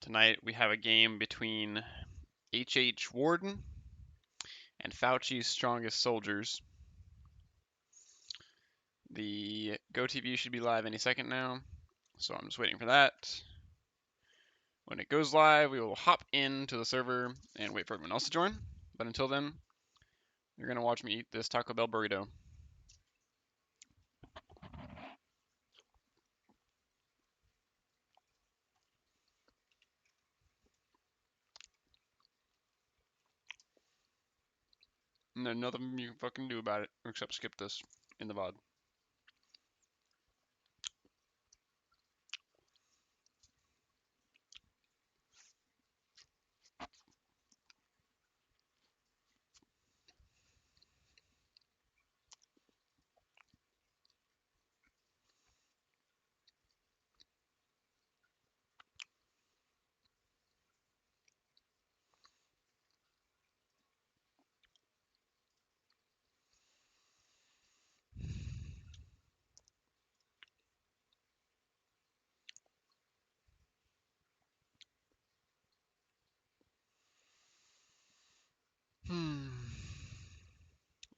Tonight we have a game between HH Warden and Fauci's Strongest Soldiers. The GoTV should be live any second now, so I'm just waiting for that. When it goes live, we will hop into the server and wait for everyone else to join. But until then, you're going to watch me eat this Taco Bell burrito. And there's nothing you can fucking do about it except skip this in the VOD.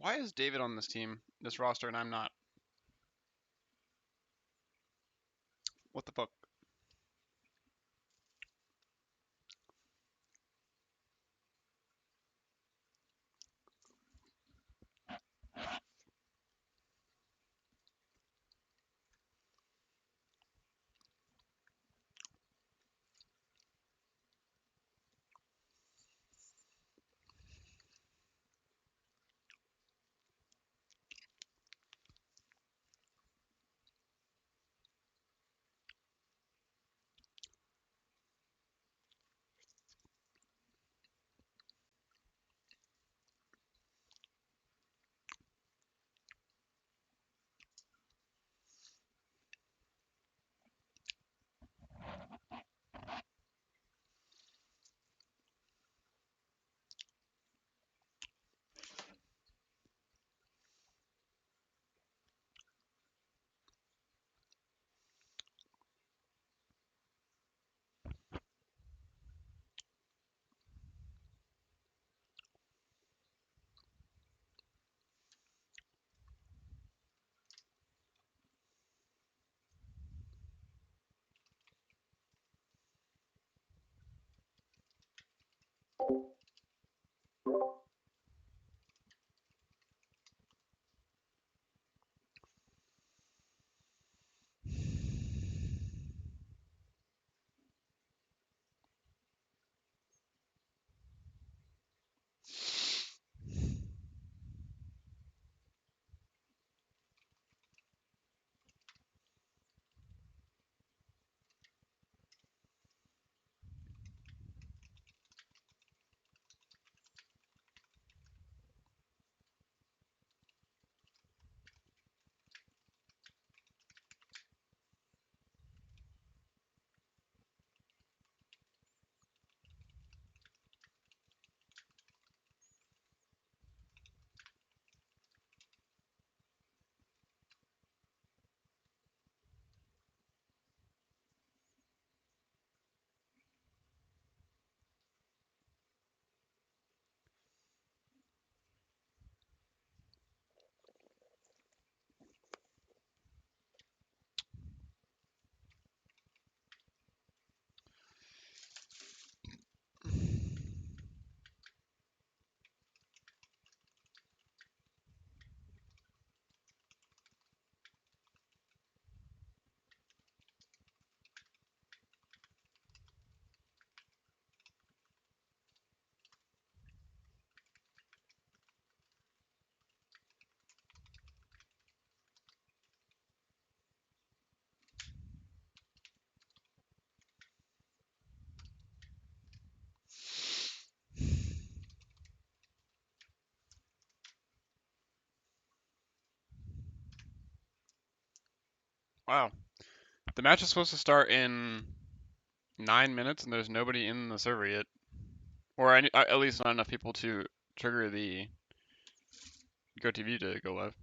Why is David on this team, this roster, and I'm not? What the fuck? Wow. The match is supposed to start in 9 minutes, and there's nobody in the server yet. Or at least not enough people to trigger the GoTV to go live.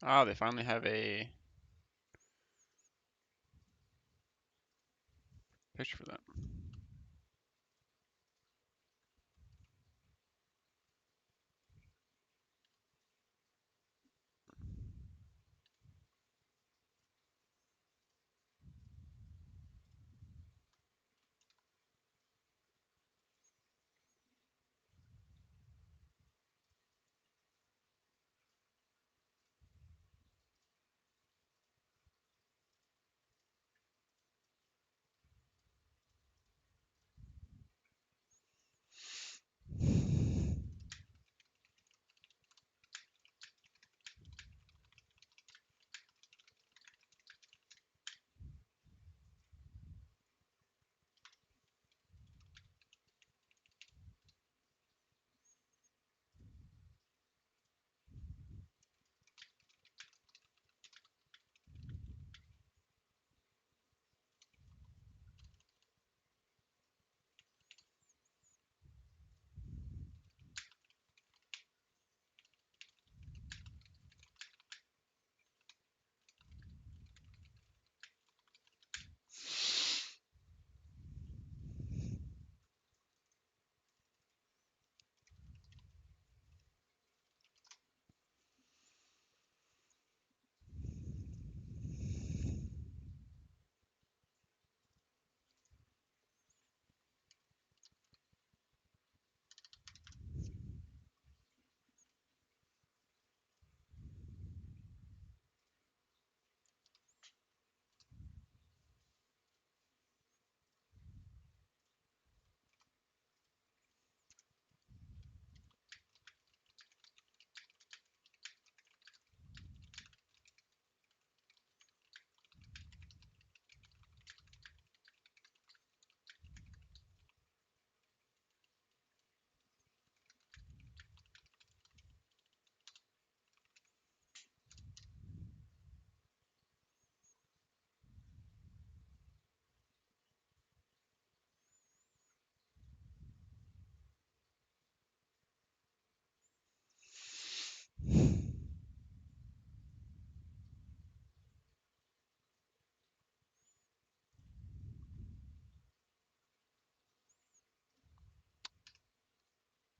Ah, they finally have a picture for that.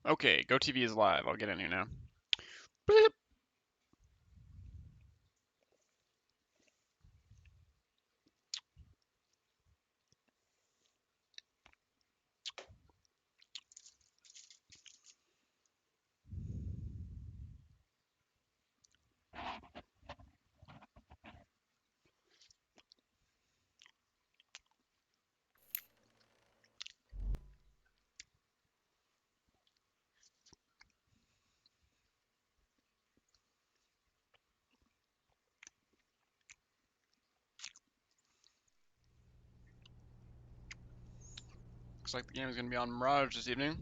Okay, GoTV is live. I'll get in here now. Bleep. Looks like the game is going to be on Mirage this evening.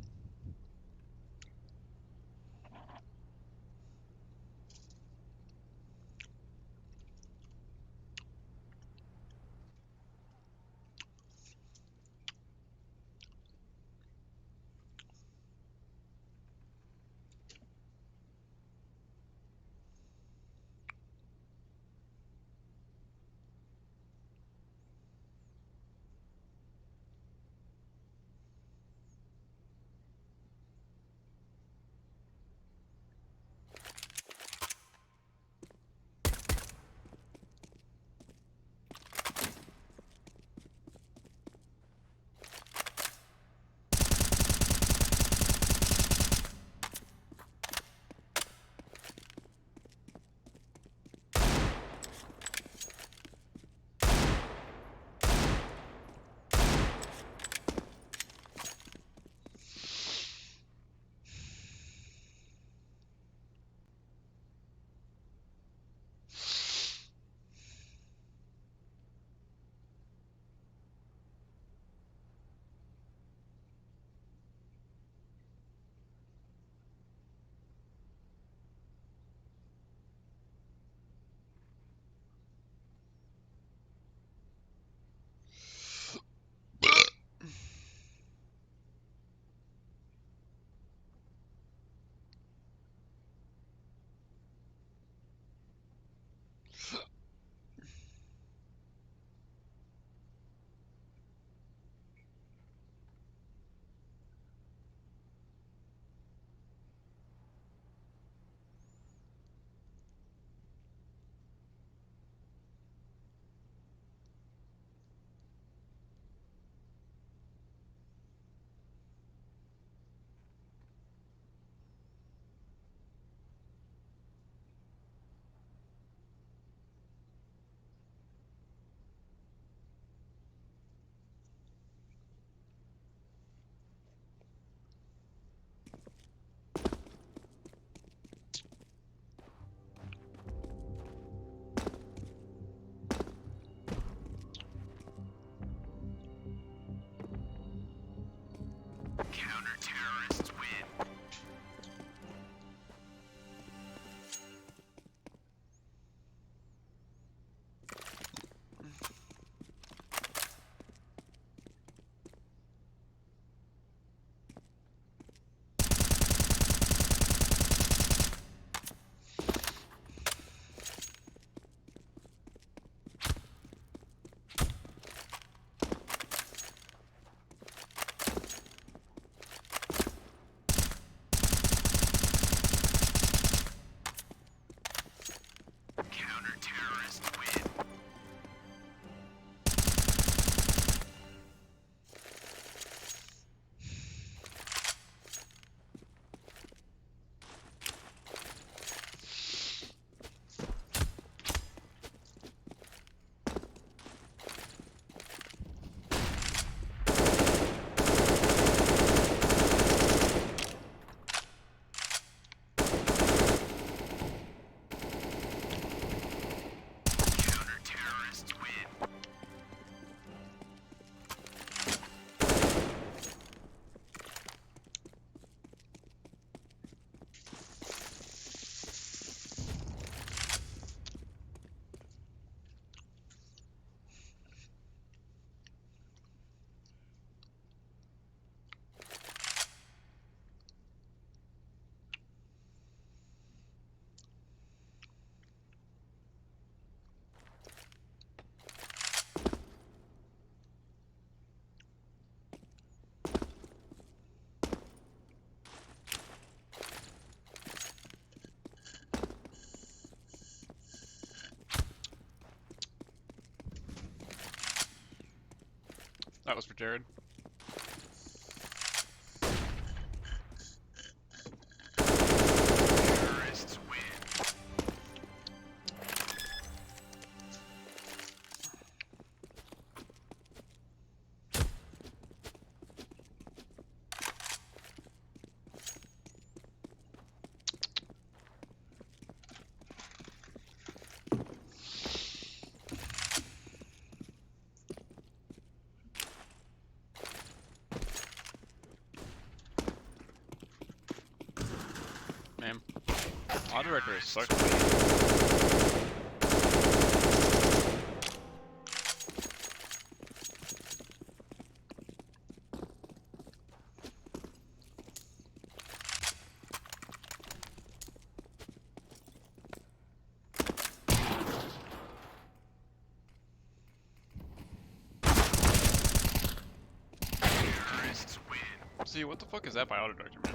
That was for Jared. Terrorists win. Man. Law director sucks. Terrorists win. See, what the fuck is that by auto director, man?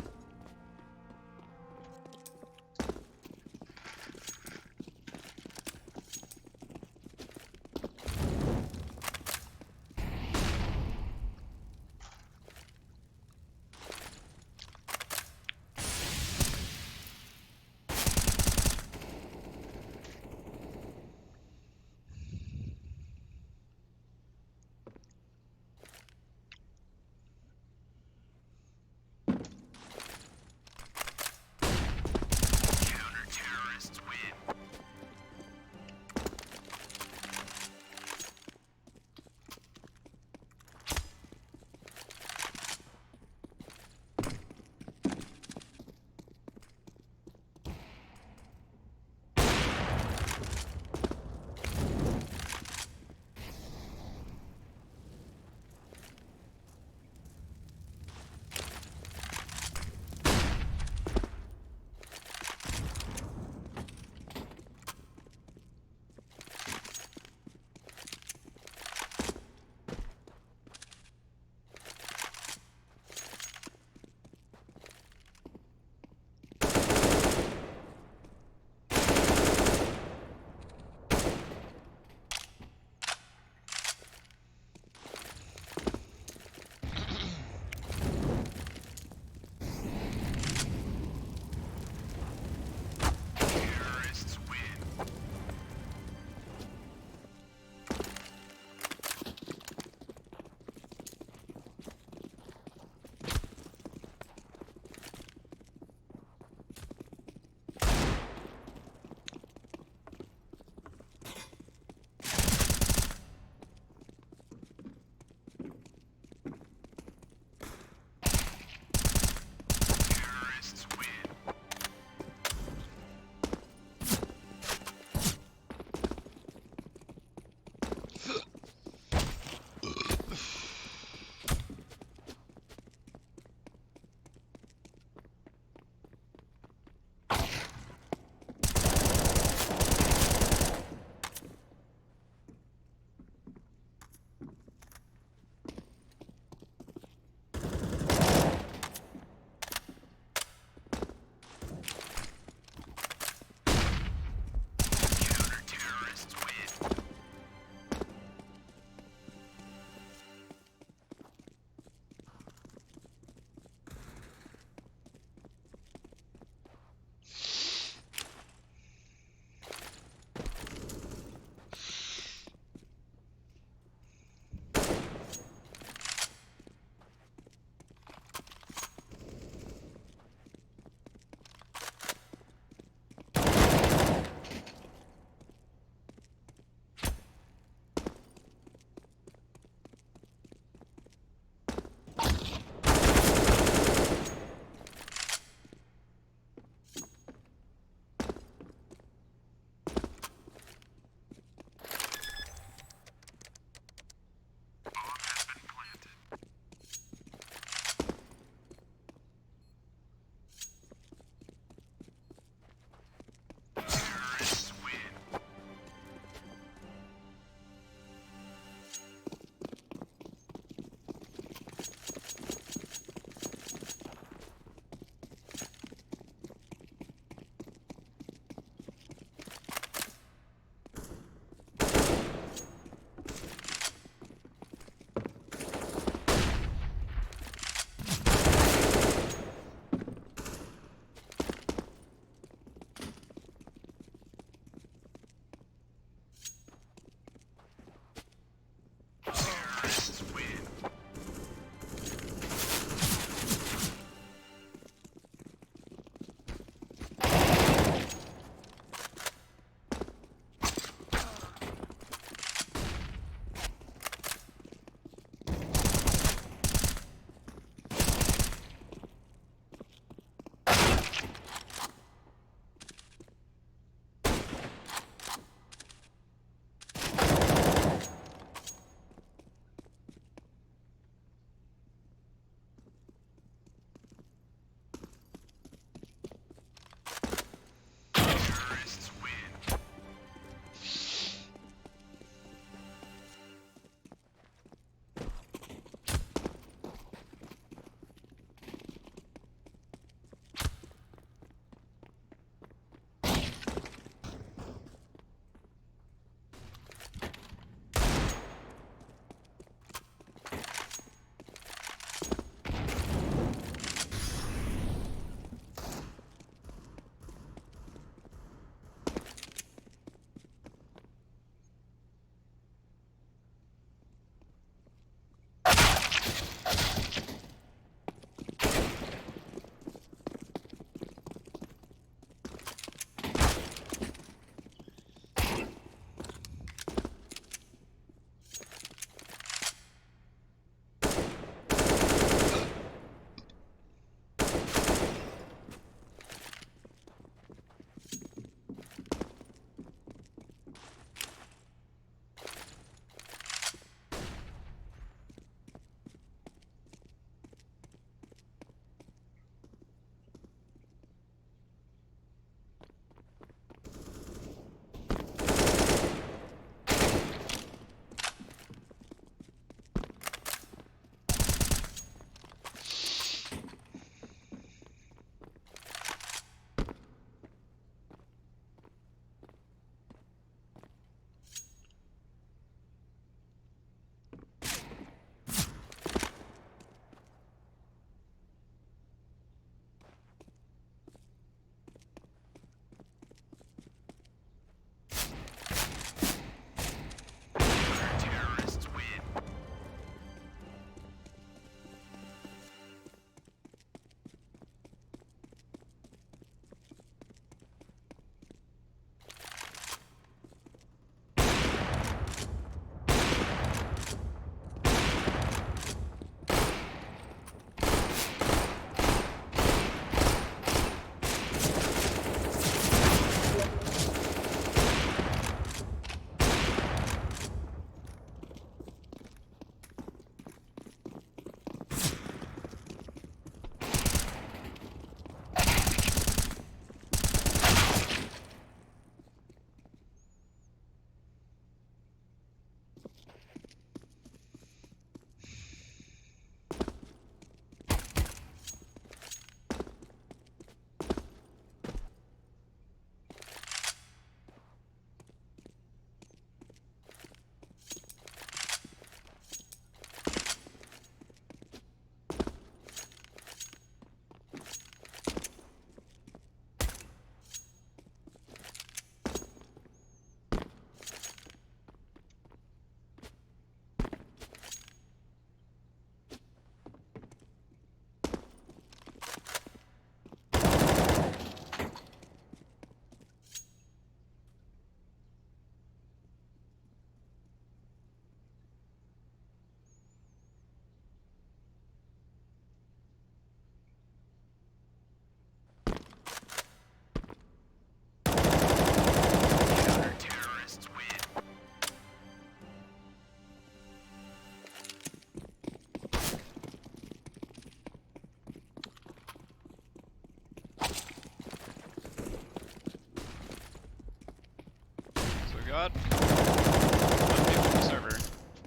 got 1 people on the server.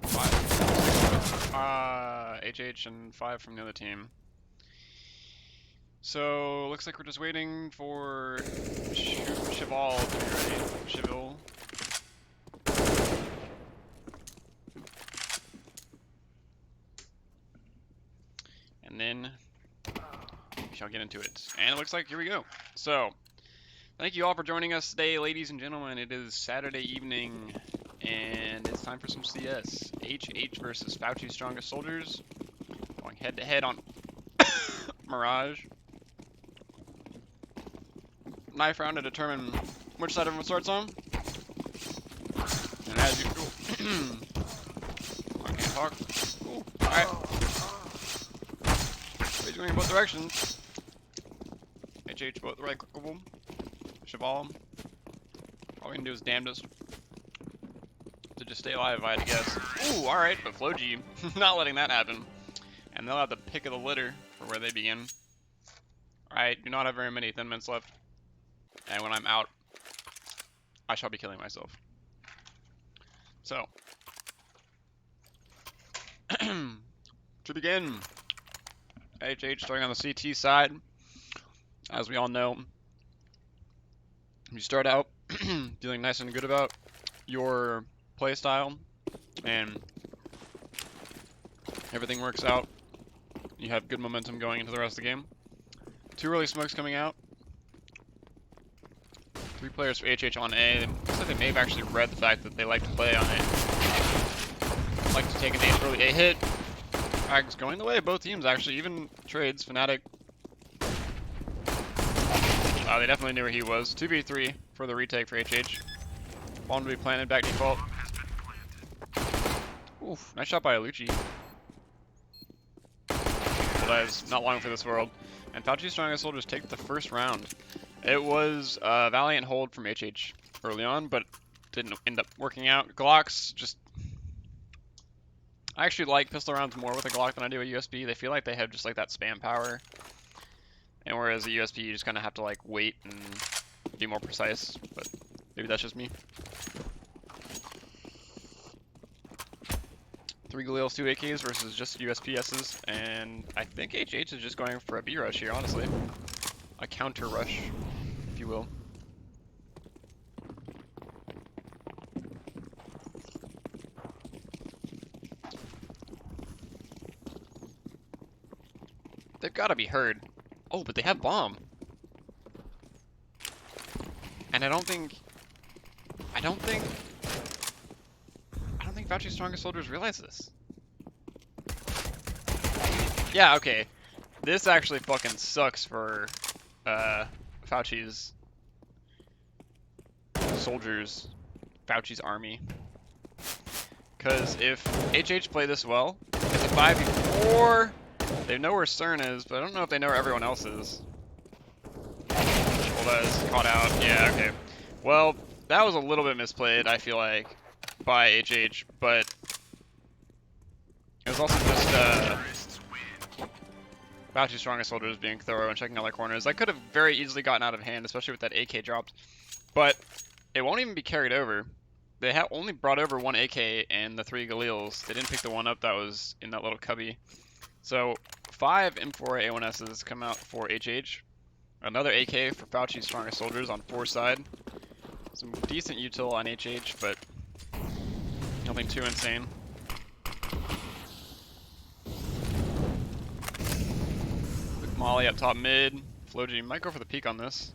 5. HH and 5 from the other team. So, looks like we're just waiting for Cheval to be ready. Cheval. And then we shall get into it. And it looks like here we go. So, thank you all for joining us today, ladies and gentlemen. It is Saturday evening, and it's time for some CS. HH versus Fauci's Strongest Soldiers. Going head to head on Mirage. Knife round to determine which side everyone starts on. And as you I can't talk. Ooh, alright. He's going in both directions. HH both right clickable. Cheval. All we can do is damnedest to just stay alive, I had to guess. Ooh, alright, but FlowG not letting that happen. And they'll have the pick of the litter for where they begin. I do not have very many thin minutes left. And when I'm out, I shall be killing myself. So, to begin, HH starting on the CT side. As we all know, you start out feeling nice and good about your play style, and everything works out. You have good momentum going into the rest of the game. 2 early smokes coming out. 3 players for HH on A. Looks like they may have actually read the fact that they like to play on A. Like to take an early A hit. Frags going the way of both teams, actually. Even trades, Fnatic. They definitely knew where he was. 2v3 for the retake for HH. Bomb to be planted, back default. Oof, nice shot by Alucci. Well, that is not long for this world. And Fauci's Strongest Soldiers take the first round. It was a valiant hold from HH early on, but didn't end up working out. Glocks just... I actually like pistol rounds more with a Glock than I do a USB. They feel like they have just like that spam power. And whereas a USB, you just kind of have to like wait and be more precise. But maybe that's just me. 3 Galils, 2 AKs versus just USPSs. And I think HH is just going for a B rush here, honestly. A counter rush, if you will. They've got to be heard. Oh, but they have bomb. And I don't think Fauci's Strongest Soldiers realize this. Yeah, okay. This actually fucking sucks for Fauci's soldiers, Fauci's army. Because if HH play this well, it's a 5v4. They know where CERN is, but I don't know if they know where everyone else is. Well, that is caught out. Yeah, okay. Well, that was a little bit misplayed, I feel like, by HH, but it was also just Fauci's Strongest Soldiers being thorough and checking all their corners. That could have very easily gotten out of hand, especially with that AK dropped, but it won't even be carried over. They have only brought over 1 AK and the 3 Galils. They didn't pick the one up that was in that little cubby. So 5 M4 A1Ss come out for HH. Another AK for Fauci's Strongest Soldiers on 4 side. Some decent util on HH, but nothing too insane. Quick molly up top mid. FlowG might go for the peek on this.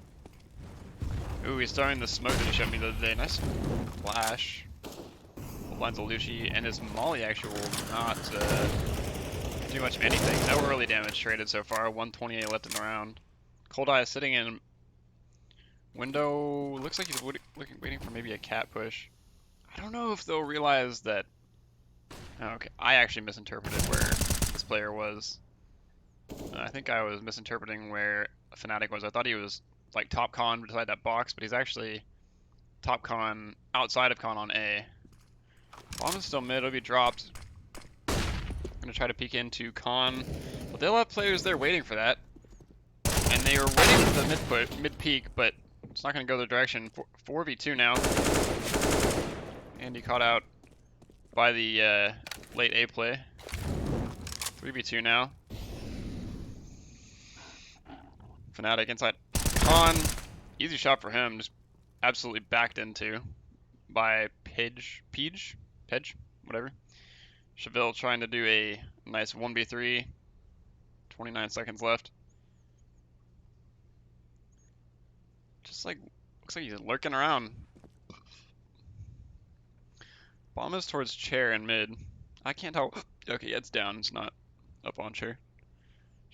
Ooh, he's starting the smoke that he showed me the other day. Nice flash. Blinds Alucci, and his molly actually will not do much of anything. No early damage traded so far. 128 left in the round. Cold Eye is sitting in window. Looks like he's waiting for maybe a cat push. I don't know if they'll realize that. Oh, okay, I actually misinterpreted where this player was. I think I was misinterpreting where Fnatic was. I thought he was like top con beside that box, but he's actually top con outside of con on A. Bomb is still mid. It'll be dropped. Gonna try to peek into con, but they'll have players there waiting for that. And they were waiting for the mid peek, but it's not gonna go their direction. 4v2 now. Andy caught out by the late A play. 3v2 now. Fnatic inside Con. Easy shot for him, just absolutely backed into by Pidge, whatever. Cheville trying to do a nice 1v3. 29 seconds left. Just like, looks like he's lurking around. Bomb is towards chair and mid. I can't tell. Okay, yeah, it's down. It's not up on chair.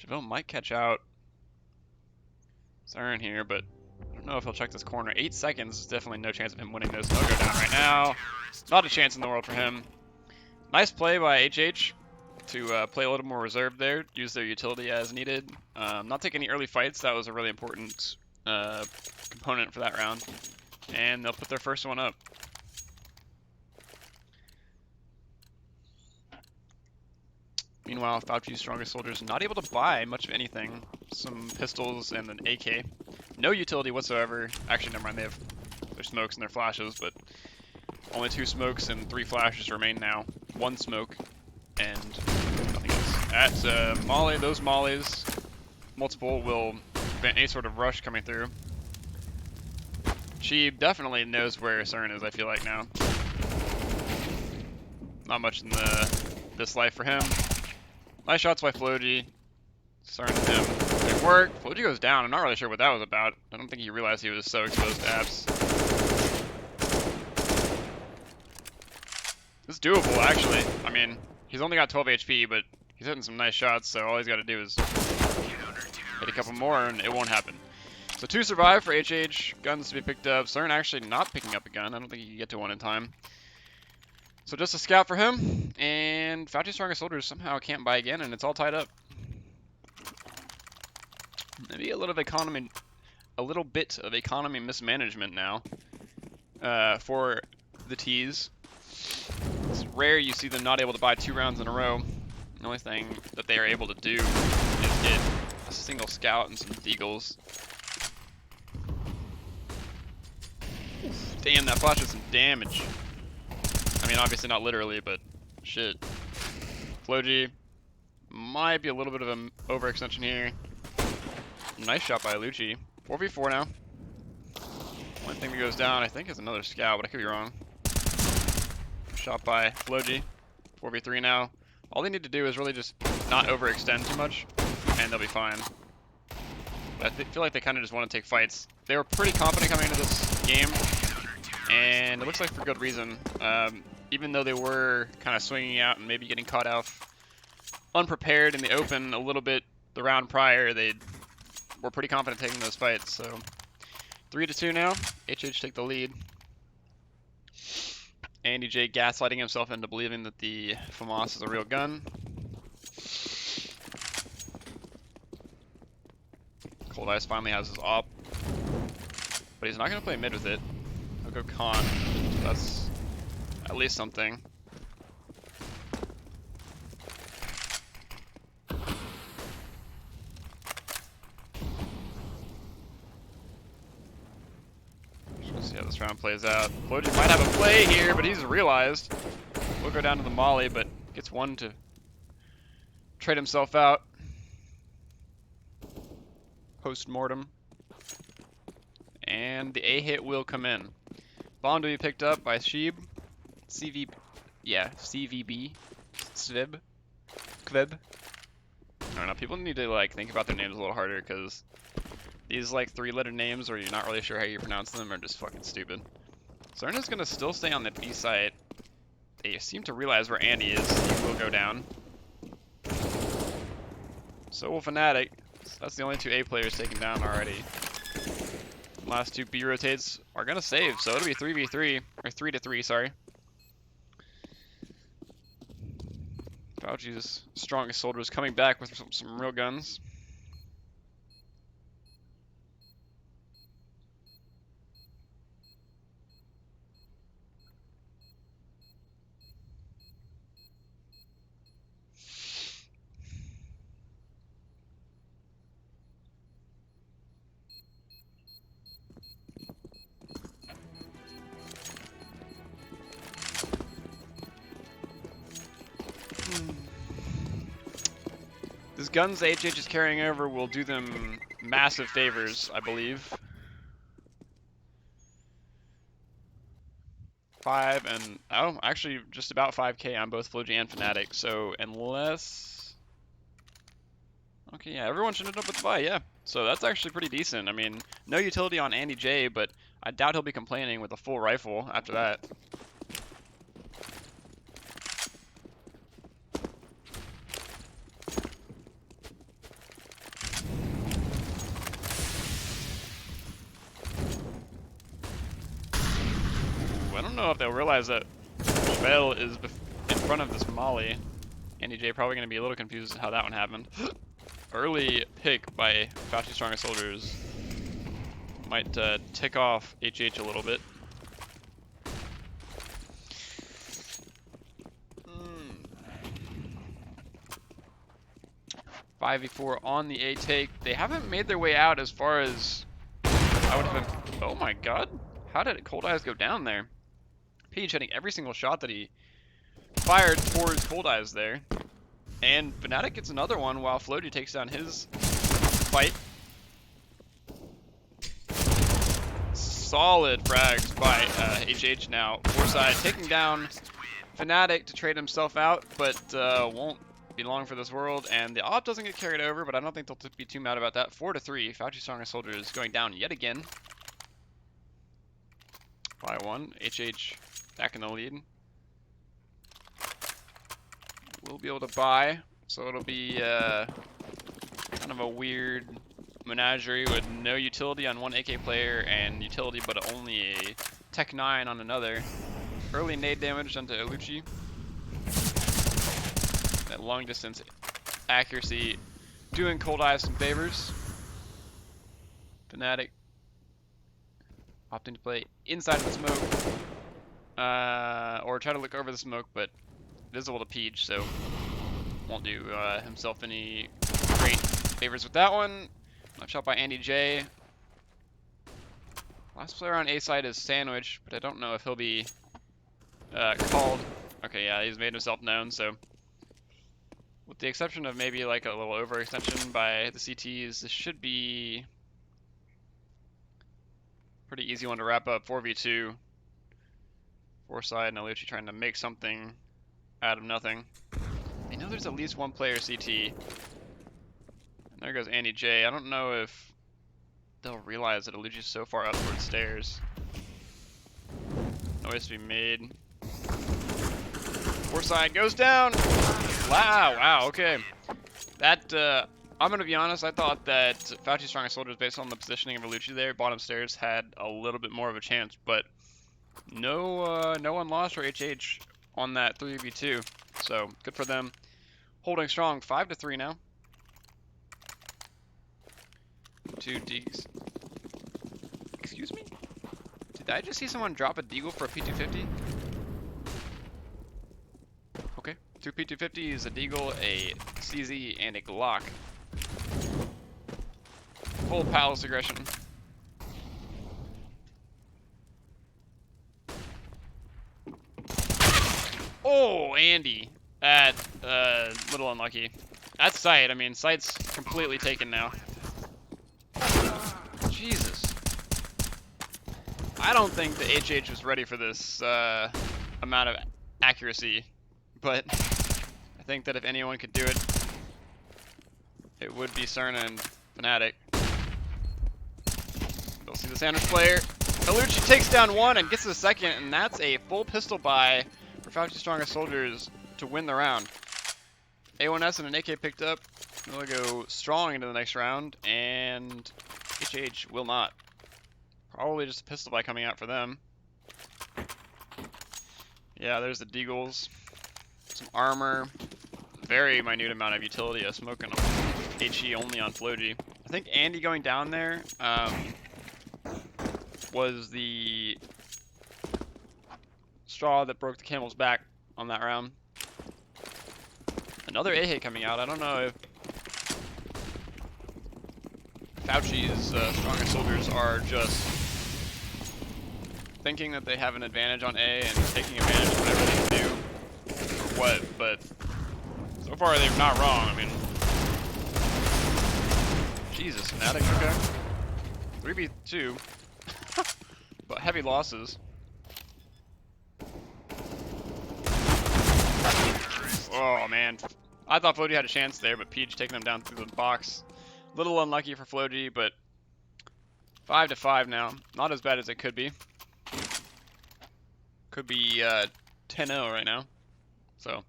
Cheville might catch out Siren here, but I don't know if he'll check this corner. 8 seconds is definitely no chance of him winning this. He'll go down right now. Not a chance in the world for him. Nice play by HH to play a little more reserved there, use their utility as needed. Not take any early fights. That was a really important component for that round. And they'll put their first one up. Meanwhile, Fauci's strongest soldiers not able to buy much of anything. Some pistols and an AK. No utility whatsoever. Actually, never mind, they have their smokes and their flashes, but only 2 smokes and 3 flashes remain now. 1 smoke and nothing else. At Molly, those mollies, multiple, will prevent any sort of rush coming through. She definitely knows where CERN is, I feel like, now. Not much in this life for him. Nice shots by Floji. CERN and him. Good work. Floji goes down. I'm not really sure what that was about. I don't think he realized he was so exposed to apps. It's doable, actually. I mean, he's only got 12 HP, but he's hitting some nice shots, so all he's got to do is hit a couple more, and it won't happen. So 2 survive for HH. Guns to be picked up. CERN actually not picking up a gun. I don't think he can get to one in time. So just a scout for him, and Fauci's strongest soldiers somehow can't buy again, and it's all tied up. Maybe a little bit of economy mismanagement now for the T's. It's rare you see them not able to buy 2 rounds in a row. The only thing that they are able to do is get a single scout and some deagles. Damn, that flash did some damage. I mean, obviously not literally, but shit. Floji might be a little bit of an overextension here. Nice shot by Lucci. 4v4 now. One thing that goes down, I think, is another scout, but I could be wrong. Shot by Floji. 4v3 now. All they need to do is really just not overextend too much, and they'll be fine. But I feel like they kind of just want to take fights. They were pretty confident coming into this game, and it looks like for good reason. Even though they were kind of swinging out and maybe getting caught off unprepared in the open a little bit the round prior, they were pretty confident taking those fights. So 3-2 now. HH take the lead. Andy J gaslighting himself into believing that the FAMAS is a real gun. Cold Ice finally has his op, but he's not going to play mid with it. He'll go con. That's at least something. Let's see how this round plays out. Floji might have a play here, but he's realized. We'll go down to the molly, but gets one to trade himself out. Post-mortem. And the A hit will come in. Bomb to be picked up by Sheeb. CVB. Svib. Kveb. I don't know, people need to like think about their names a little harder, because these like 3-letter names where you're not really sure how you pronounce them are just fucking stupid. CERN is gonna still stay on the B site. They seem to realize where Andy is. He will go down. So will Fnatic. So that's the only 2 A players taken down already. Last 2 B rotates are gonna save, so it'll be 3v3, or 3-3, sorry. Fauci's strongest soldiers coming back with some real guns. guns HH is carrying over will do them massive favors, I believe. 5 and oh, actually just about 5k on both Floji and Fnatic. So unless, okay, yeah, everyone should end up with the buy, yeah. So that's actually pretty decent. I mean, no utility on Andy J, but I doubt he'll be complaining with a full rifle after that. Ooh, I don't know if they'll realize that Bell is in front of this Molly. Andy J probably going to be a little confused how that one happened. Early pick by Fauci's Strongest Soldiers might tick off HH a little bit. 5v4 on the A take. They haven't made their way out as far as I would have been. Oh my god. How did Cold Eyes go down there? Peach hitting every single shot that he fired towards Cold Eyes there. And Fnatic gets another one while Floji takes down his fight. Solid frags by HH now. Foresight taking down Fnatic to trade himself out, but won't be long for this world. And the op doesn't get carried over, but I don't think they'll be too mad about that. 4-3. Fauci's Strongest Soldiers going down yet again. By 1. HH back in the lead. We'll be able to buy, so it'll be kind of a weird menagerie with no utility on one AK player and utility but only a Tech 9 on another. Early nade damage onto Iluchi. That long distance accuracy doing Cold Eyes some favors. Fnatic opting to play inside of the smoke. Or try to look over the smoke, but visible to Peach, so won't do himself any great favors with that one. Left shot by Andy J. Last player on A side is Sandwich, but I don't know if he'll be called. Okay, yeah, he's made himself known, so with the exception of maybe like a little overextension by the CTs, this should be a pretty easy one to wrap up. 4v2. Foresight and Iluchi trying to make something out of nothing. I know there's at least one player CT. And there goes Andy J. I don't know if they'll realize that Iluchi's so far up towards stairs. Noise to be made. Foresight goes down! Wow, okay. That, I'm gonna be honest, I thought that Fauci's Strongest Soldiers, based on the positioning of Iluchi there, bottom stairs, had a little bit more of a chance, but no one lost for HH on that 3v2, so good for them. Holding strong, 5-3 now. 2 Deags. Excuse me? Did I just see someone drop a Deagle for a P250? Okay, 2 P250s, a Deagle, a CZ, and a Glock. Full palace aggression. Oh, Andy. That, little unlucky. That's Sight. I mean, Sight's completely taken now. Jesus. I don't think the HH was ready for this amount of accuracy, but I think that if anyone could do it, it would be Cerna and Fnatic. We'll see the Sandwich player. Iluchi takes down one and gets the second, and that's a full pistol buy for Fauci's Strongest Soldiers to win the round. A1S and an AK picked up. They'll go strong into the next round, and HH will not. Probably just a pistol buy coming out for them. Yeah, there's the Deagles. Some armor. Very minute amount of utility. A smoke and a HE only on Floji. I think Andy going down there was the straw that broke the camel's back on that round. Another A-hit coming out. I don't know if Fauci's Strongest Soldiers are just thinking that they have an advantage on A and taking advantage of whatever they can do, or what, but so far they're not wrong. I mean, Jesus, Fnatic, okay. 3v2. But heavy losses. Oh, man. I thought Floji had a chance there, but Peach taking him down through the box. Little unlucky for Floji, but 5-5 now. Not as bad as it could be. Could be 10-0 right now. So,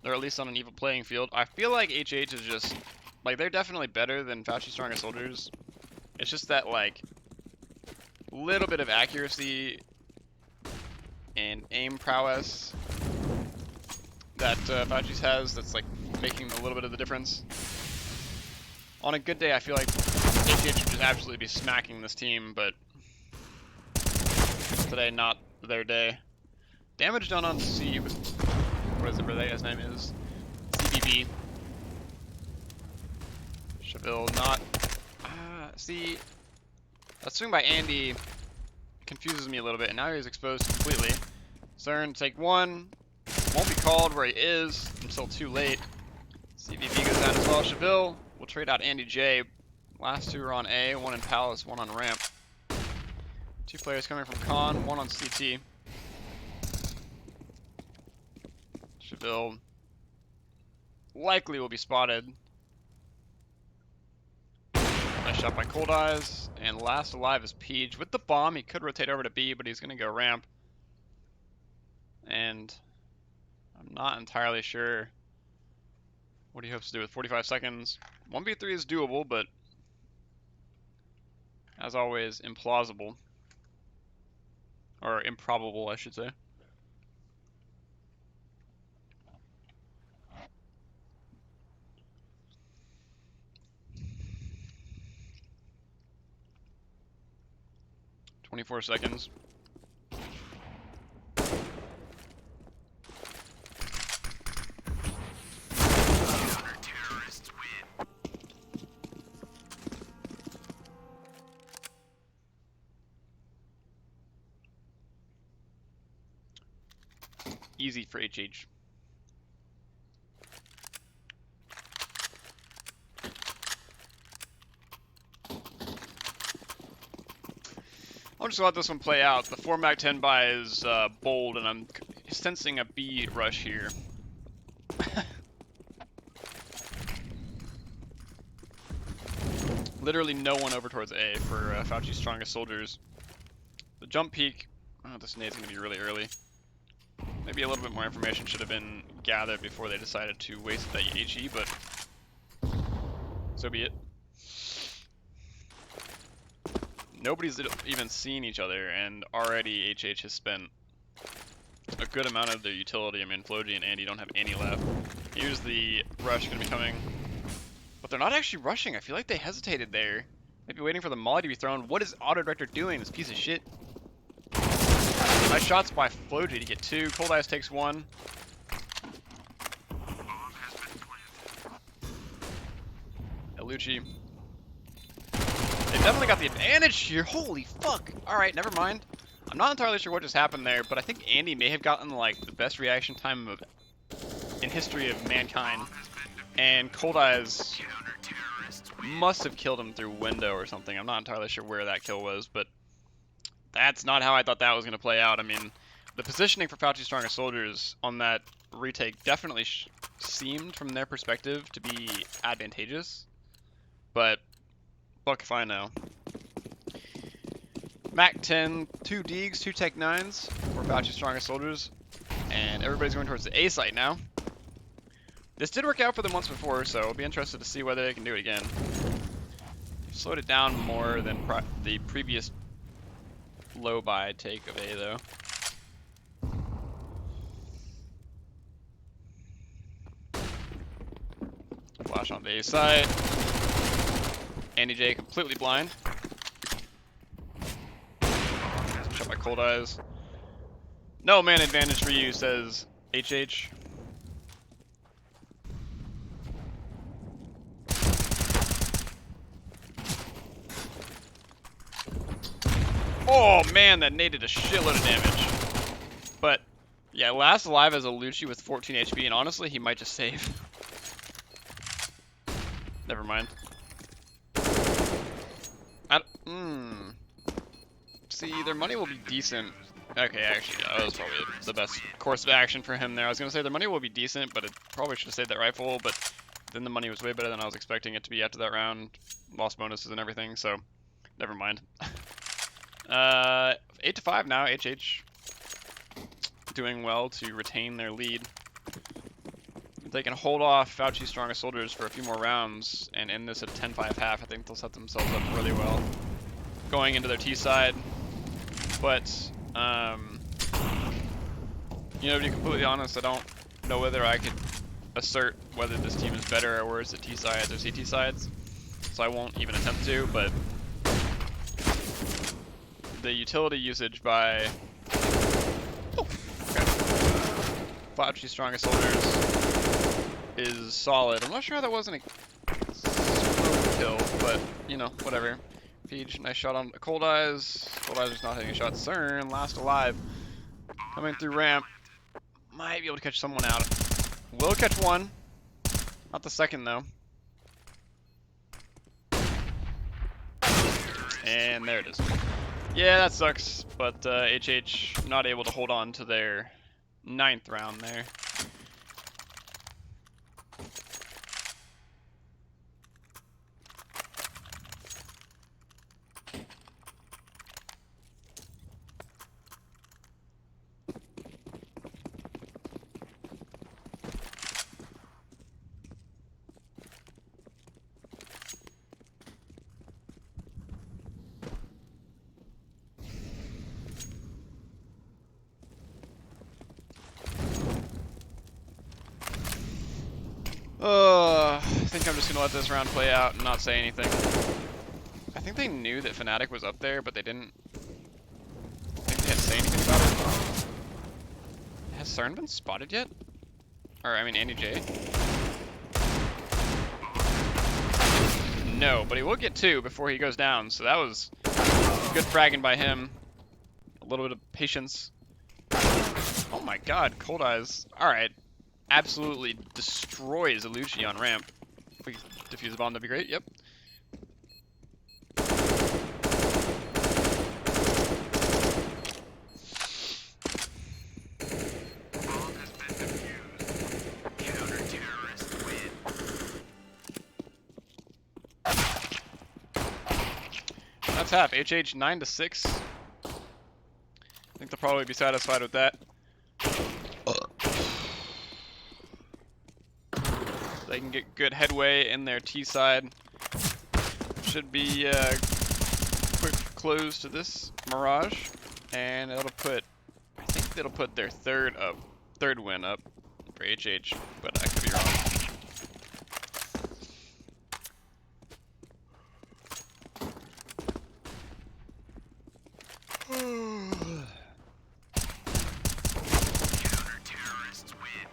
they're at least on an even playing field. I feel like HH is just, like, they're definitely better than Fauci's Strongest Soldiers. It's just that, like, little bit of accuracy and aim prowess that Fauci's has that's, like, making a little bit of the difference. On a good day, I feel like HH would just absolutely be smacking this team, but today, not their day. Damage done on C with, what is it, where that guy's name is? CBB. Cheville not. See, that swing by Andy confuses me a little bit, and now he's exposed completely. CERN, take one. Won't be called where he is until too late. CBB goes down as well. Cheville will trade out Andy J. Last two are on A, one in Palace, one on Ramp. Two players coming from Con, one on CT. Cheville likely will be spotted. Nice shot by Cold Eyes. And last alive is Peach. With the bomb, he could rotate over to B, but he's going to go Ramp. And I'm not entirely sure what he hopes to do with 45 seconds. 1v3 is doable, but as always, implausible. Or improbable, I should say. "24 seconds. Counter-terrorists win. Easy for HH. I'll just let this one play out. The 4 mag 10 buy is bold, and I'm sensing a B rush here. Literally no one over towards A for Fauci's Strongest Soldiers. The jump peak, oh, this nade's going to be really early. Maybe a little bit more information should have been gathered before they decided to waste that HE, but so be it. Nobody's even seen each other, and already HH has spent a good amount of their utility. I mean, Floji and Andy don't have any left. Here's the rush going to be coming. But they're not actually rushing. I feel like they hesitated there. Maybe waiting for the molly to be thrown. What is Auto Director doing, this piece of shit? Nice shots by Floji to get two. Cold Eyes takes one. Elucci. They've definitely got the advantage here. Holy fuck. Alright, never mind. I'm not entirely sure what just happened there, but I think Andy may have gotten like the best reaction time in history of mankind. And Cold Eyes must have killed him through window or something. I'm not entirely sure where that kill was, but that's not how I thought that was going to play out. I mean, the positioning for Fauci's Strongest Soldiers on that retake definitely seemed, from their perspective, to be advantageous. But fuck if I know. Mac 10, 2 Deegs, 2 Tech 9s for Fauci's Strongest Soldiers. And everybody's going towards the A site now. This did work out for them once before, so I'll be interested to see whether they can do it again. They've slowed it down more than the previous low buy take of A, though. Flash on the A side. Andy J completely blind. Shot by Cold Eyes. No man advantage for you, says HH. Oh man, that nade did a shitload of damage. But yeah, last alive as a Lucci with 14 HP, and honestly, he might just save. Never mind. Hmm. See, their money will be decent. Okay, actually, that was probably the best course of action for him there. I was gonna say their money will be decent, but it probably should have saved that rifle, but then the money was way better than I was expecting it to be after that round. Lost bonuses and everything, so never mind. 8-5 now, HH doing well to retain their lead. If they can hold off Fauci's strongest soldiers for a few more rounds and end this at 10-5 half, I think they'll set themselves up really well going into their T side. But, you know, to be completely honest, I don't know whether I could assert whether this team is better or worse at T sides or CT sides, so I won't even attempt to, but the utility usage by Fauci's strongest soldiers is solid. I'm not sure how that wasn't a super kill, but, you know, whatever. Peach, nice shot on Cold Eyes. Cold Eyes is not hitting a shot. CERN, last alive. Coming through ramp. Might be able to catch someone out. Will catch one. Not the second, though. And there it is. Yeah, that sucks, but HH not able to hold on to their 9th round there. I think I'm just gonna let this round play out and not say anything. I think they knew that Fnatic was up there, but they didn't think they had to say anything about it. Has CERN been spotted yet? Or, I mean, Andy J? No, but he will get 2 before he goes down, so that was good fragging by him. A little bit of patience. Oh my god, Cold Eyes. Alright. Absolutely destroys Alucci on ramp. If we defuse the bomb, that'd be great. Yep. Bomb has been defused. Counter-terrorists win. That's half. HH 9-6. I think they'll probably be satisfied with that. They can get good headway in their T side. Should be a quick close to this Mirage, and it'll put, I think it'll put their third win up for HH, but I could be wrong. Counter-terrorists win. Counter-terrorists win.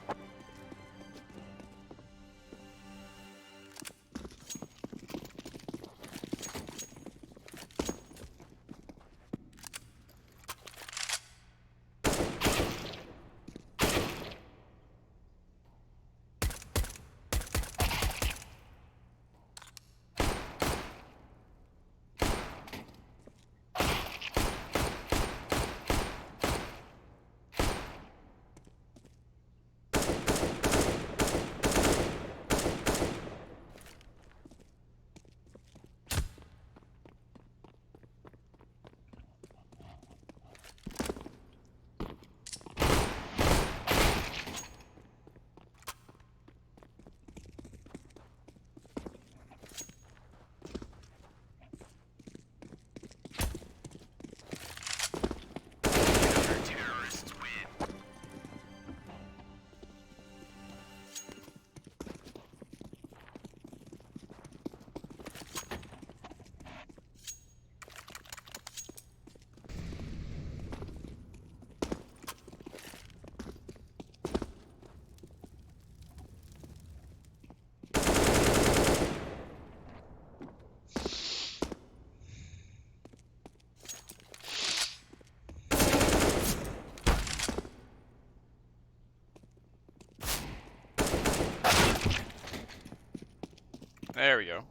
There we go.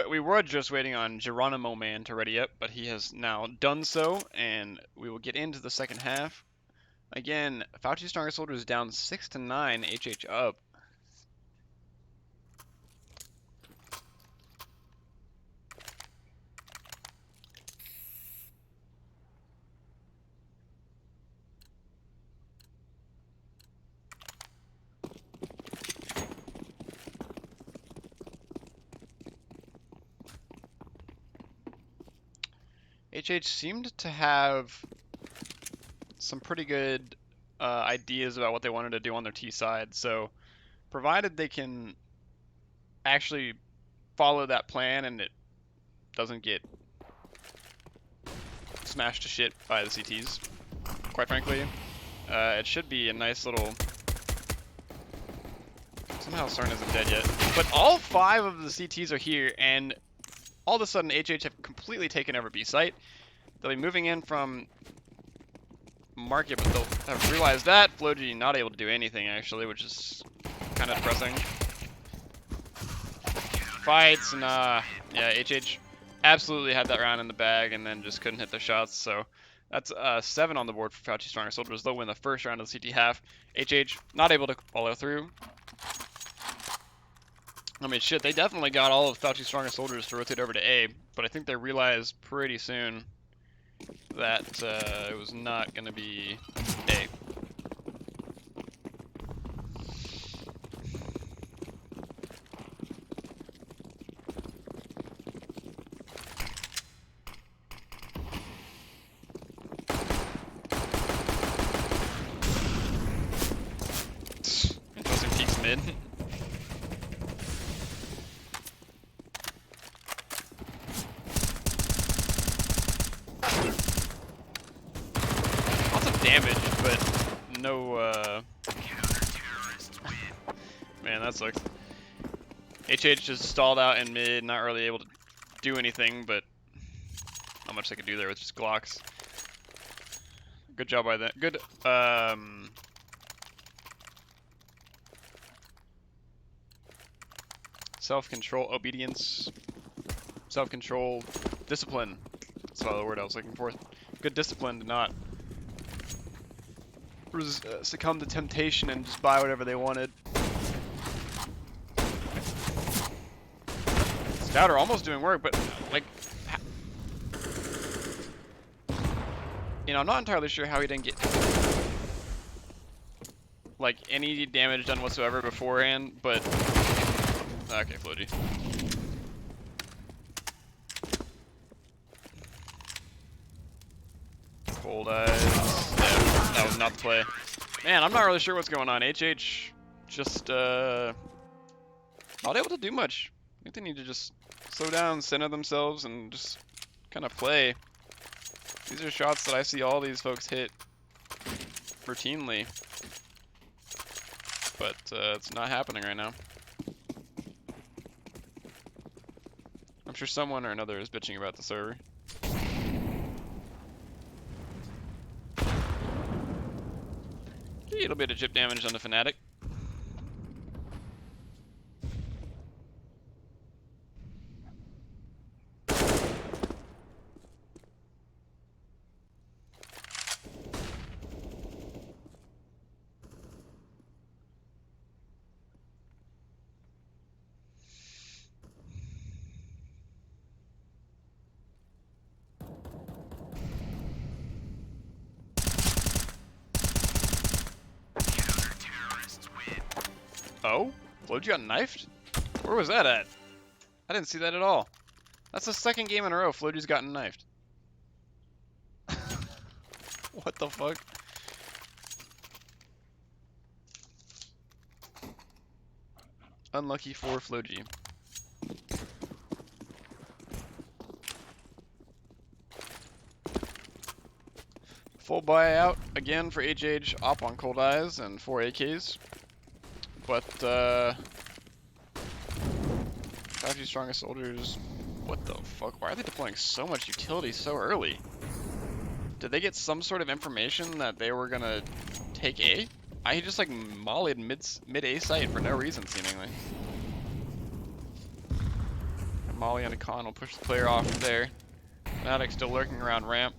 We were just waiting on Geronimo Man to ready up, but he has now done so, and we will get into the second half. Again, Fauci's Strongest Soldiers down 6-9, HH up. HH seemed to have some pretty good ideas about what they wanted to do on their T side, so provided they can actually follow that plan and it doesn't get smashed to shit by the CTs, quite frankly, it should be a nice little... Somehow CERN isn't dead yet. But all 5 of the CTs are here, and all of a sudden HH have completely taken over B site. They'll be moving in from market, but they'll have realized that. Floji not able to do anything, actually, which is kind of depressing. Fights, nah. Yeah, HH absolutely had that round in the bag and then just couldn't hit their shots, so that's 7 on the board for Fauci's Strongest Soldiers. They'll win the first round of the CT half. HH not able to follow through. I mean, shit, they definitely got all of Fauci's Strongest Soldiers to rotate over to A, but I think they realized pretty soon that it was not going to be A. Interesting peeks mid. Lots of damage, but no, man, that sucks. HH just stalled out in mid, not really able to do anything, but not much they could do there with just Glocks. Good job by that. Good, self-control, obedience, self-control, discipline. That's the word I was looking for. Good discipline to not succumb to temptation and just buy whatever they wanted. Scouter almost doing work, but like, you know, I'm not entirely sure how he didn't get like any damage done whatsoever beforehand, but okay, Floji. Cold eyes. Yeah, that was not the play. Man, I'm not really sure what's going on. HH just not able to do much. I think they need to just slow down, center themselves, and just kind of play. These are shots that I see all these folks hit routinely, but it's not happening right now. I'm sure someone or another is bitching about the server. A little bit of chip damage on the Fnatic. Oh? Floji got knifed? Where was that at? I didn't see that at all. That's the second game in a row Floji's gotten knifed. What the fuck? Unlucky for Floji. Full buyout again for HH, op on Cold Eyes and 4 AKs. But, Fauci's Strongest Soldiers, what the fuck? Why are they deploying so much utility so early? Did they get some sort of information that they were gonna take A? I just like mollied mid A site for no reason, seemingly. Molly and a con will push the player off there. Fnatic still lurking around ramp.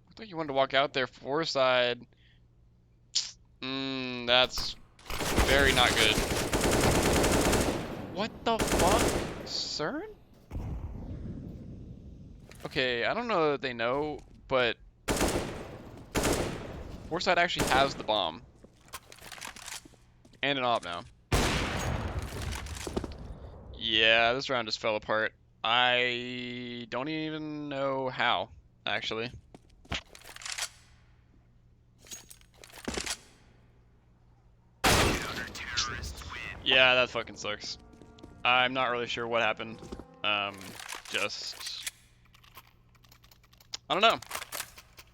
I thought you wanted to walk out there four side. That's very not good. What the fuck? CERN? Okay, I don't know that they know, but four side actually has the bomb. And an op now. Yeah, this round just fell apart. I don't even know how, actually. Yeah, that fucking sucks. I'm not really sure what happened. Just... I don't know.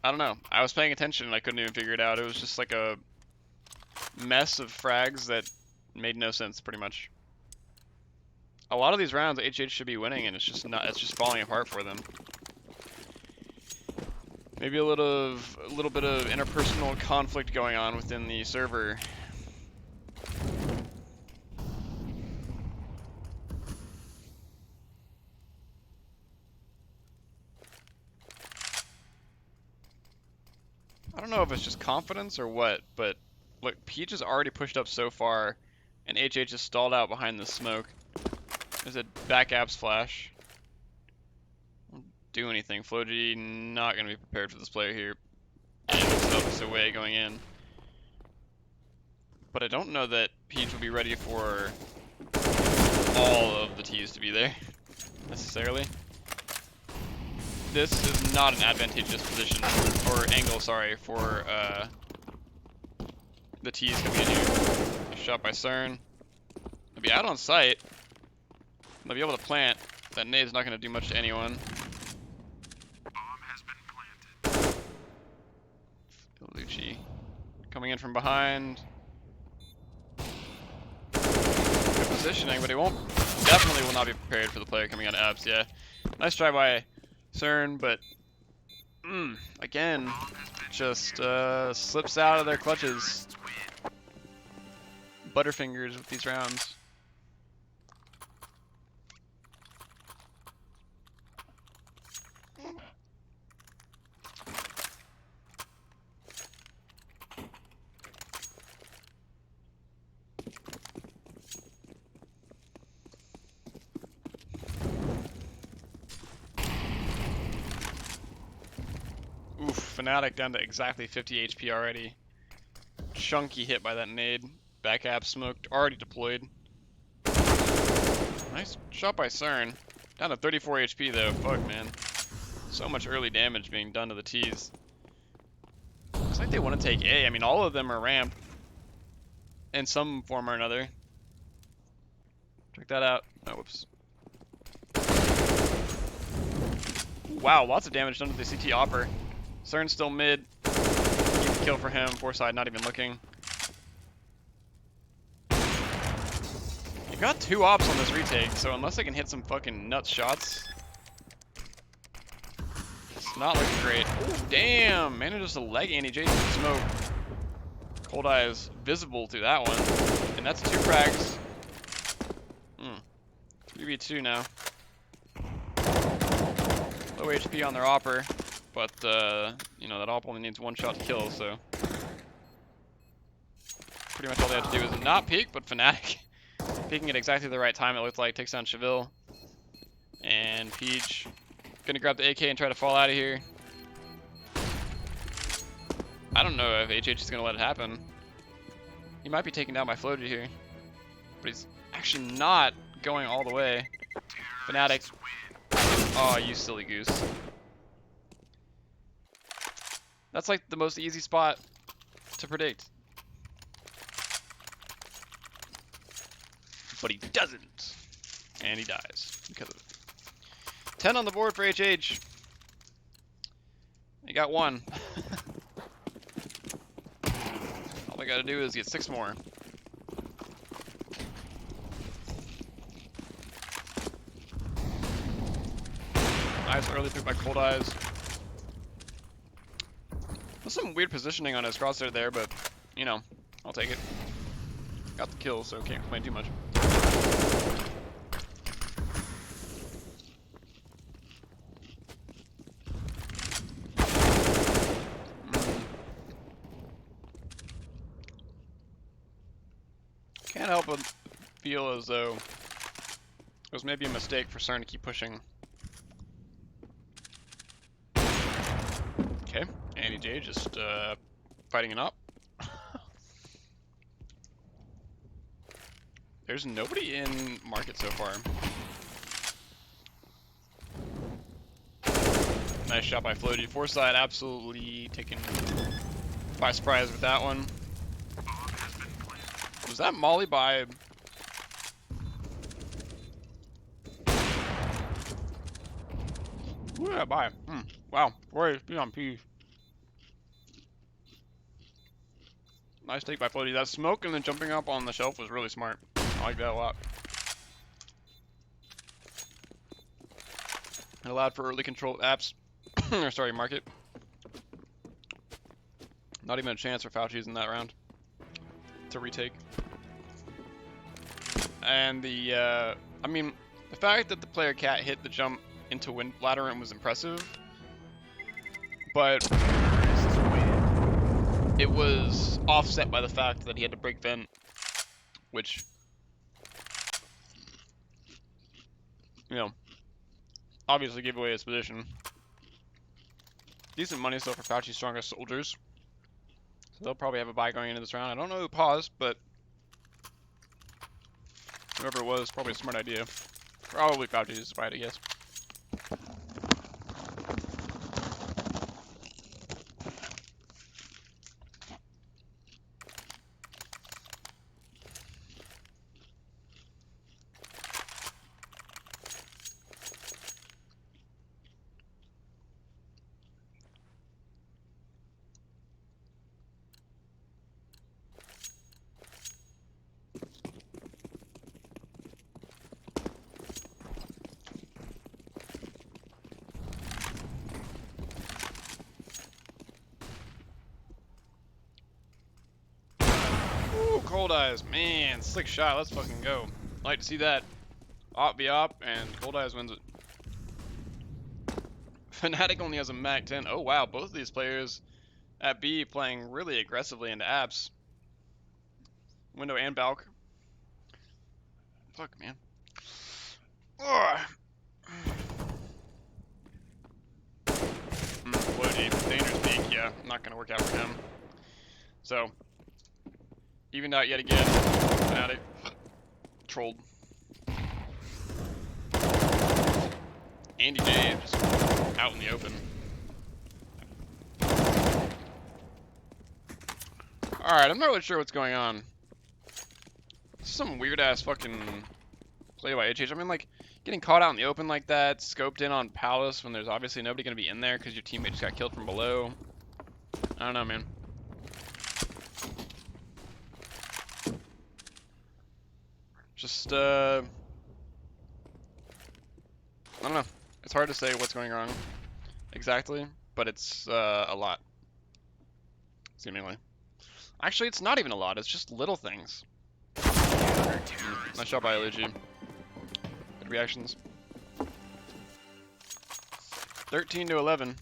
I don't know. I was paying attention and I couldn't even figure it out. It was just like a mess of frags that made no sense, pretty much. A lot of these rounds, HH should be winning, and it's just not. It's just falling apart for them. Maybe a little bit of interpersonal conflict going on within the server. I don't know if it's just confidence or what, but look, Peach has already pushed up so far, and HH is stalled out behind the smoke. There's a back apps flash. Won't do anything. Floji not going to be prepared for this player here. And it's away going in. But I don't know that Peach will be ready for all of the T's to be there, necessarily. This is not an advantageous position, or angle, sorry, for the T's coming in here. Nice shot by CERN. They'll be out on sight. They'll be able to plant. That nade's not going to do much to anyone. Bomb has been planted. Lucci coming in from behind. Good positioning, but he definitely will not be prepared for the player coming out of abs. Yeah, nice try by CERN, but again, just slips out of their clutches. Butterfingers with these rounds. Oof, Fnatic down to exactly 50 HP already. Chunky hit by that nade. Back app smoked, already deployed. Nice shot by CERN. Down to 34 HP though, fuck man. So much early damage being done to the T's. Looks like they want to take A. I mean, all of them are ramp. In some form or another. Check that out. Oh, whoops. Wow, lots of damage done to the CT Opper. CERN's still mid. Easy kill for him. Foreside not even looking. You've got 2 ops on this retake, so unless they can hit some fucking nuts shots, it's not looking great. Ooh, damn! Manages to leg anti-J through the smoke. Cold Eyes visible through that one. And that's 2 frags. 3v2 now. Low HP on their Opper, but you know, that Op only needs 1 shot to kill, so pretty much all they have to do is not peek, but Fnatic peeking at exactly the right time, it looked like, takes down Cheville. And Peach gonna grab the AK and try to fall out of here. I don't know if HH is gonna let it happen. He might be taking down my Floji here, but he's actually not going all the way. Fnatic. Oh, you silly goose. That's like the most easy spot to predict. But he doesn't. And he dies because of it. 10 on the board for HH. He got 1. All I gotta do is get 6 more. Nice early pick by Cold Eyes. There's some weird positioning on his crosshair there, but, you know, I'll take it. Got the kill, so can't complain too much. Can't help but feel as though it was maybe a mistake for starting to keep pushing. Okay, Andy J just fighting it up. There's nobody in market so far. Nice shot by Floaty. Foresight absolutely taken by surprise with that one. Was that Molly by... Ooh, yeah, by. Wow. 4 HP on P. Nice take by Floaty. That smoke and then jumping up on the shelf was really smart. I like that a lot. It allowed for early control apps. Or sorry, market. Not even a chance for Fauci's in that round to retake. And the, I mean, the fact that the player cat hit the jump into ladder room was impressive, but it was offset by the fact that he had to break vent, which, you know, obviously gave away his position. Decent money still for Fauci's strongest soldiers, so they'll probably have a buy going into this round. I don't know who paused, but whoever it was, probably a smart idea. Probably Fauci's fight, I guess. Ooh, Cold Eyes, man, slick shot. Let's fucking go. Like to see that. Op v op, and Cold Eyes wins it. Fnatic only has a Mac 10. Oh wow, both of these players at B playing really aggressively into apps. Window and Balk. Fuck, man. Ugh. Floaty, dangerous peak, yeah, not gonna work out for him. So, evened out yet again. Fnatic trolled. Andy J just out in the open. Alright, I'm not really sure what's going on. This is some weird ass fucking play by HH. I mean, like, getting caught out in the open like that, scoped in on Palace when there's obviously nobody gonna be in there because your teammate just got killed from below. I don't know, man. Just, I don't know. It's hard to say what's going wrong exactly, but it's a lot, seemingly. Actually, it's not even a lot. It's just little things. Nice shot by Luigi. Good reactions. 13-11.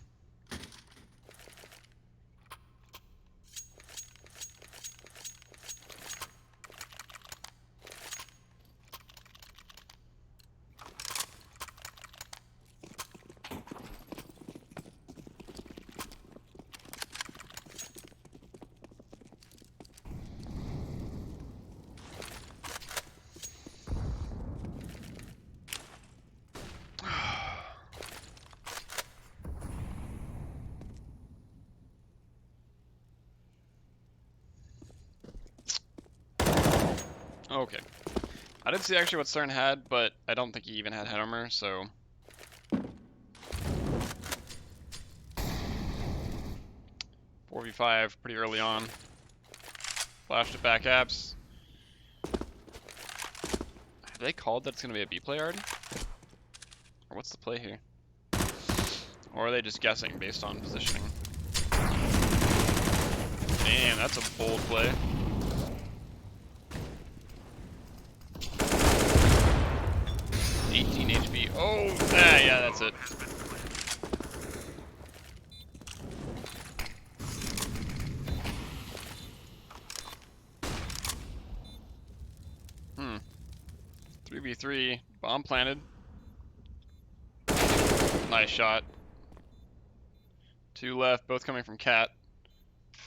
Okay. I didn't see actually what Stern had, but I don't think he even had head armor, so... 4v5 pretty early on. Flashed it back apps. Have they called that it's going to be a B play already? Or what's the play here? Or are they just guessing based on positioning? Damn, that's a bold play. 18 HP. Oh, yeah, that's it. 2v3. Bomb planted. Nice shot. 2 left, both coming from Cat.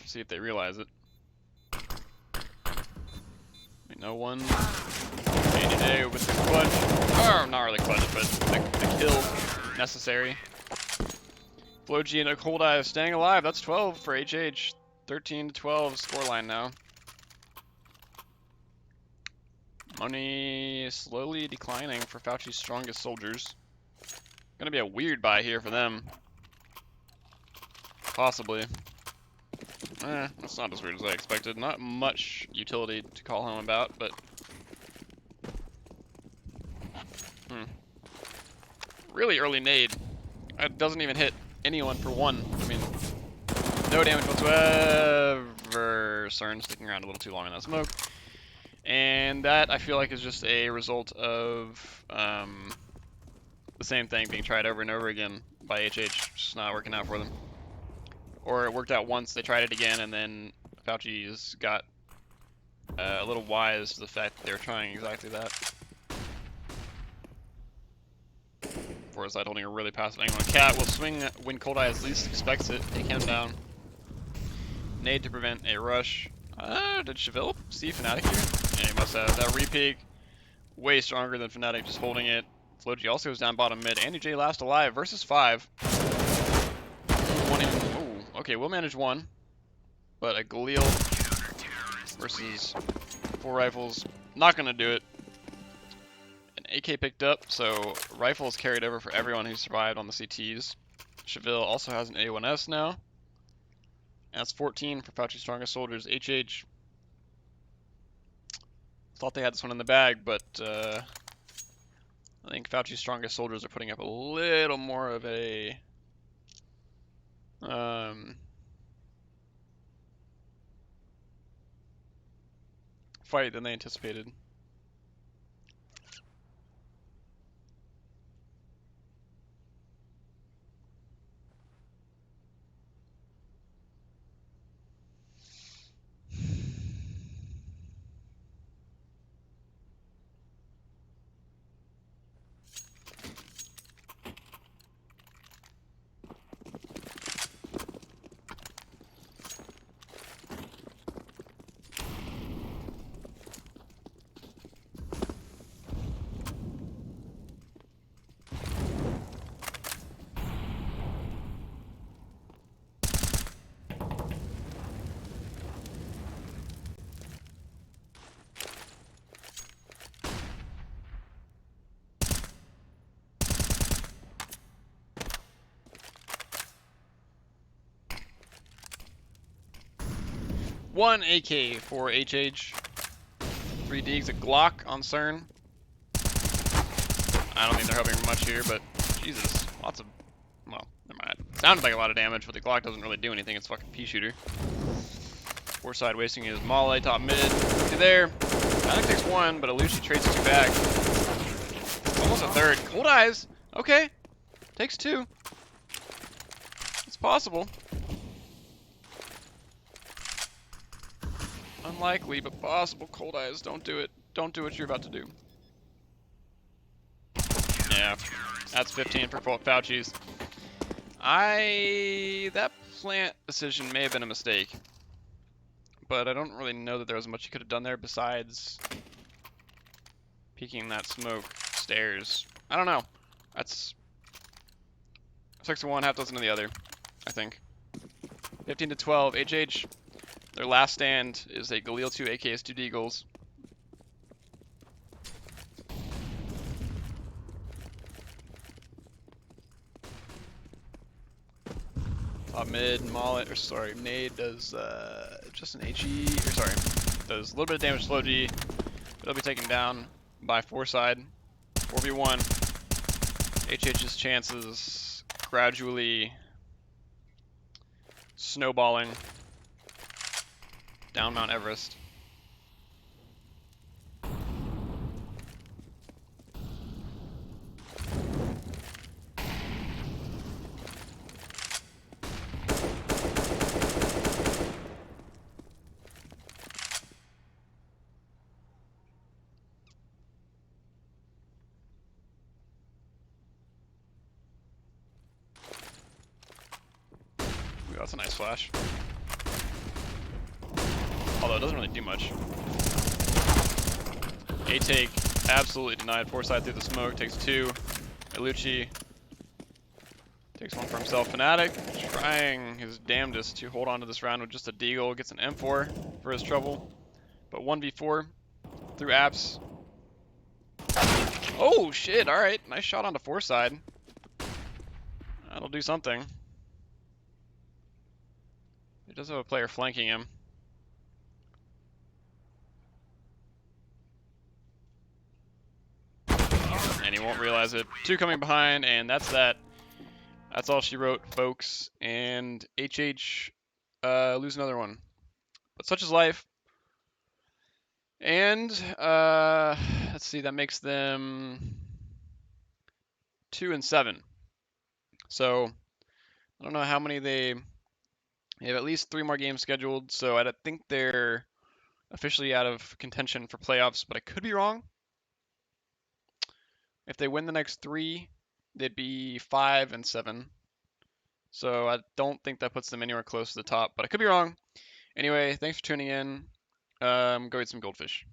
See if they realize it. No one. AJ with the clutch. Oh, not really clutch, but the kill necessary. Floji and a Cold Eye staying alive. That's 12 for HH. 13 to 12 scoreline now. Money slowly declining for Fauci's strongest soldiers. Gonna be a weird buy here for them. Possibly. That's not as weird as I expected. Not much utility to call home about, but... Really early nade. It doesn't even hit anyone for 1. I mean, no damage whatsoever. CERN sticking around a little too long in that smoke. And that, I feel like, is just a result of the same thing being tried over and over again by HH. Just not working out for them. Or it worked out once, they tried it again, and then Fauci's got a little wise to the fact that they're trying exactly that. Foresight holding a really passive angle on Cat will swing when Cold Eye least expects it. Take him down. Nade to prevent a rush. Did Cheville see Fnatic here? Yeah, he must have. That re-peek, way stronger than Fnatic just holding it. Floji also goes down bottom mid. Andy J last alive versus 5. Okay, we'll manage 1. But a Galil versus 4 rifles, not gonna do it. An AK picked up, so rifles carried over for everyone who survived on the CTs. Cheville also has an A1S now. And that's 14 for Fauci's strongest soldiers. HH thought they had this one in the bag, but I think Fauci's strongest soldiers are putting up a little more of a fight than they anticipated. One AK for HH. 3 Deegs, a Glock on CERN. I don't think they're helping much here, but Jesus, lots of, well, never mind. Sounded like a lot of damage, but the Glock doesn't really do anything. It's fucking pea shooter. Foresight wasting his Molly top mid. See there. I think takes 1, but Alushi trades 2 back. Almost a 3rd. Cold Eyes. Okay. Takes 2. It's possible. Unlikely, but possible. Cold Eyes, don't do it. Don't do what you're about to do. Yeah, that's 15 for Fauci's. That plant decision may have been a mistake, but I don't really know that there was much you could have done there besides peeking that smoke stairs. I don't know. That's 6 to 1, half dozen to the other, I think. 15 to 12. HH. Their last stand is a Galil 2 AKS 2 Deagles. Top mid, Mollet, or sorry, Nade does just an HE, or sorry, does a little bit of damage to Floji, but it'll be taken down by Foresight. 4v1. HH's chances gradually snowballing down Mount Everest. that's a nice flash. Although it doesn't really do much. A take, absolutely denied. Foresight through the smoke, takes 2. Ilucci takes 1 for himself. Fnatic trying his damnedest to hold on to this round with just a deagle. Gets an M4 for his trouble. But 1v4 through apps. Oh shit, alright. Nice shot onto Foresight. That'll do something. He does have a player flanking him. And he won't realize it. 2 coming behind, and that's that. That's all she wrote, folks. And HH lose another one. But such is life. And let's see, that makes them 2 and 7. So I don't know how many they have. At least 3 more games scheduled. So I think they're officially out of contention for playoffs, but I could be wrong. If they win the next 3, they'd be 5 and 7. So I don't think that puts them anywhere close to the top, but I could be wrong. Anyway, thanks for tuning in. Go eat some goldfish.